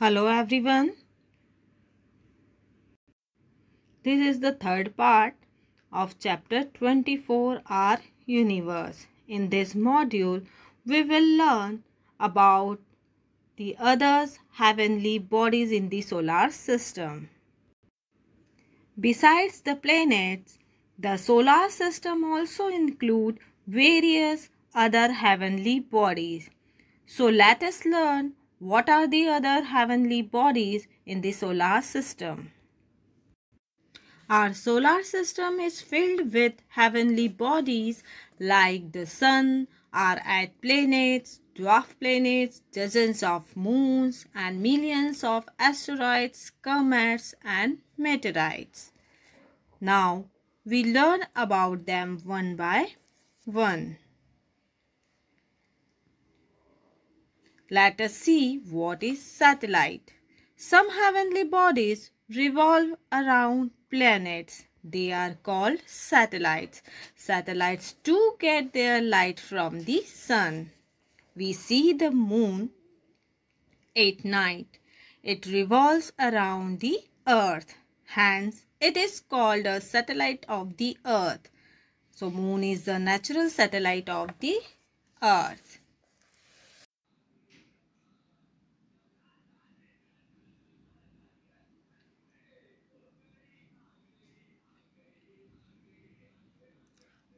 Hello everyone. This is the third part of chapter 24, Our Universe. In this module, we will learn about the other heavenly bodies in the solar system. Besides the planets, the solar system also includes various other heavenly bodies. So let us learn what are the other heavenly bodies in the solar system. Our solar system is filled with heavenly bodies like the sun, our eight planets, dwarf planets, dozens of moons, and millions of asteroids, comets, and meteorites. Now, we learn about them one by one. Let us see what is satellite. Some heavenly bodies revolve around planets. They are called satellites. Satellites too get their light from the sun. We see the moon at night. It revolves around the earth. Hence, it is called a satellite of the earth. So, moon is the natural satellite of the earth.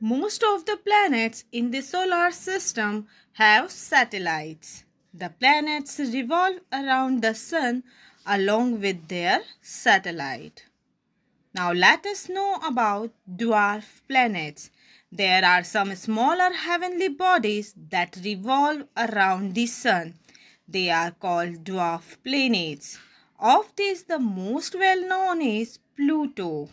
Most of the planets in the solar system have satellites. The planets revolve around the sun along with their satellite. Now let us know about dwarf planets. There are some smaller heavenly bodies that revolve around the sun. They are called dwarf planets. Of these, the most well known is Pluto.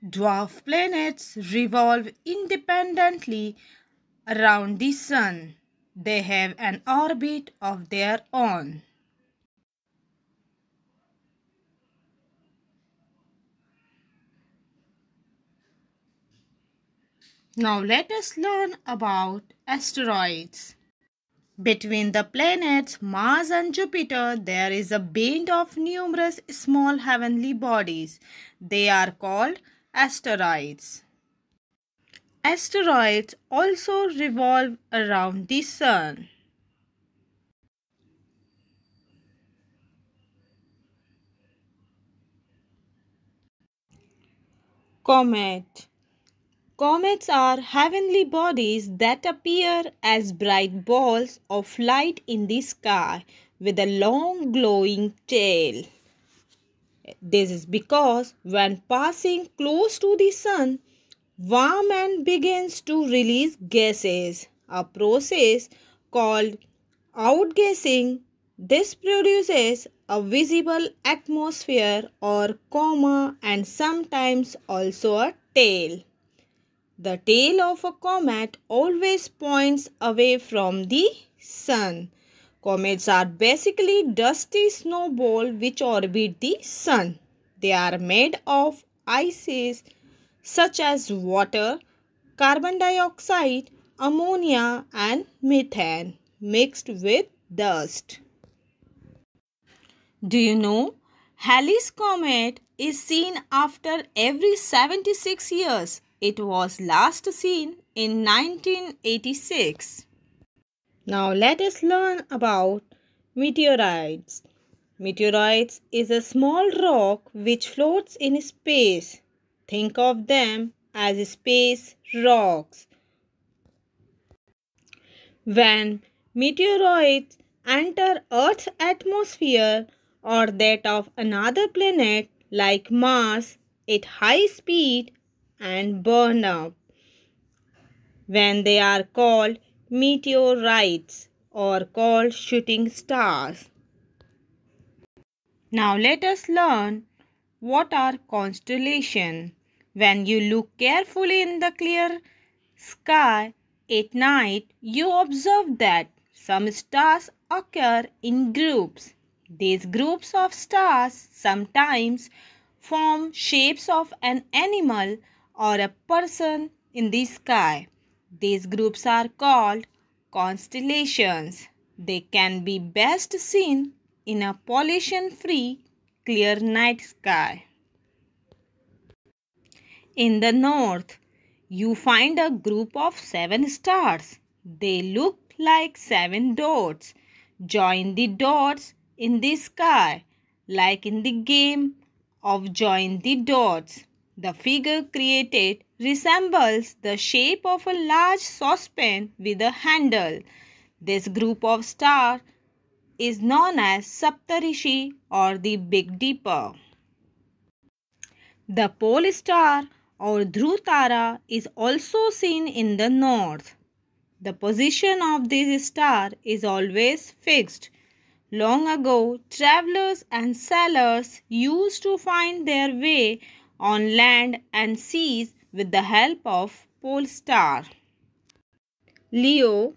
Dwarf planets revolve independently around the sun. They have an orbit of their own. Now let us learn about asteroids. Between the planets Mars and Jupiter, there is a band of numerous small heavenly bodies. They are called asteroids. Asteroids also revolve around the sun. Comet. Comets are heavenly bodies that appear as bright balls of light in the sky with a long glowing tail. This is because when passing close to the sun, warm and begins to release gases, a process called outgassing. This produces a visible atmosphere or coma and sometimes also a tail. The tail of a comet always points away from the sun. Comets are basically dusty snowballs which orbit the sun. They are made of ices such as water, carbon dioxide, ammonia, and methane mixed with dust. Do you know? Halley's Comet is seen after every 76 years. It was last seen in 1986. Now let us learn about meteorites. Meteorites is a small rock which floats in space. Think of them as space rocks. When meteoroids enter Earth's atmosphere or that of another planet like Mars at high speed and burn up, when they are called meteorites or called shooting stars. Now let us learn what are constellations. When you look carefully in the clear sky at night, you observe that some stars occur in groups. These groups of stars sometimes form shapes of an animal or a person in the sky. These groups are called constellations. They can be best seen in a pollution-free, clear night sky. In the north, you find a group of 7 stars. They look like 7 dots. Join the dots in the sky, like in the game of Join the Dots. The figure created resembles the shape of a large saucepan with a handle. This group of stars is known as Saptarishi or the Big Dipper. The pole star or Dhrutara is also seen in the north. The position of this star is always fixed. Long ago, travelers and sailors used to find their way on land and seas with the help of pole star. Leo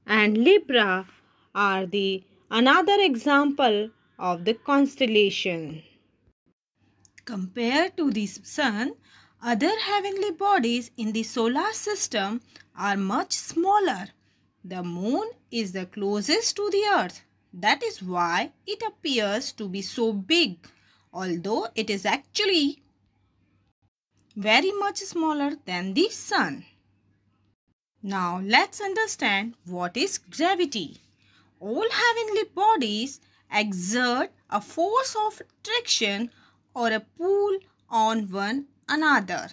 and Libra are the another example of the constellation. Compared to the Sun, other heavenly bodies in the solar system are much smaller. The Moon is the closest to the Earth. That is why it appears to be so big, although it is actually very much smaller than the Sun. Now let's understand what is gravity. All heavenly bodies exert a force of attraction or a pull on one another.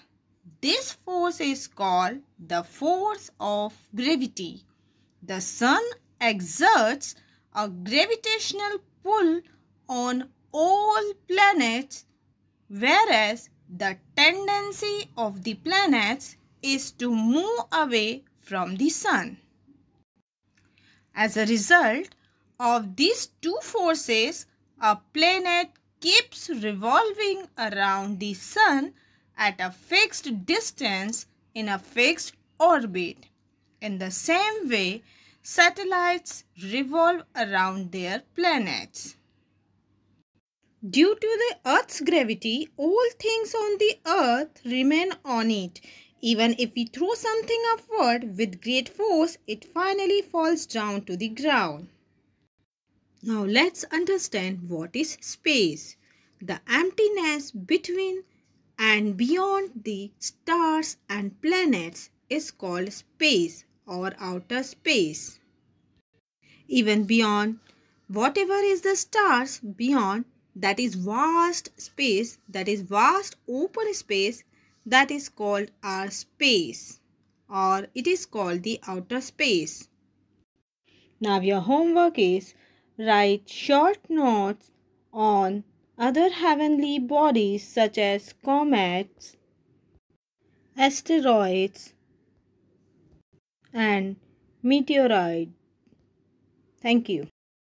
This force is called the force of gravity. The Sun exerts a gravitational pull on all planets, whereas the tendency of the planets is to move away from the Sun. As a result of these two forces, a planet keeps revolving around the Sun at a fixed distance in a fixed orbit. In the same way, satellites revolve around their planets. Due to the Earth's gravity, all things on the Earth remain on it. Even if we throw something upward with great force, it finally falls down to the ground. Now let's understand what is space. The emptiness between and beyond the stars and planets is called space or outer space. Even beyond whatever is the stars beyond, that is vast space, that is vast open space, that is called our space, or it is called the outer space. Now your homework is write short notes on other heavenly bodies such as comets, asteroids, and meteoroids. Thank you.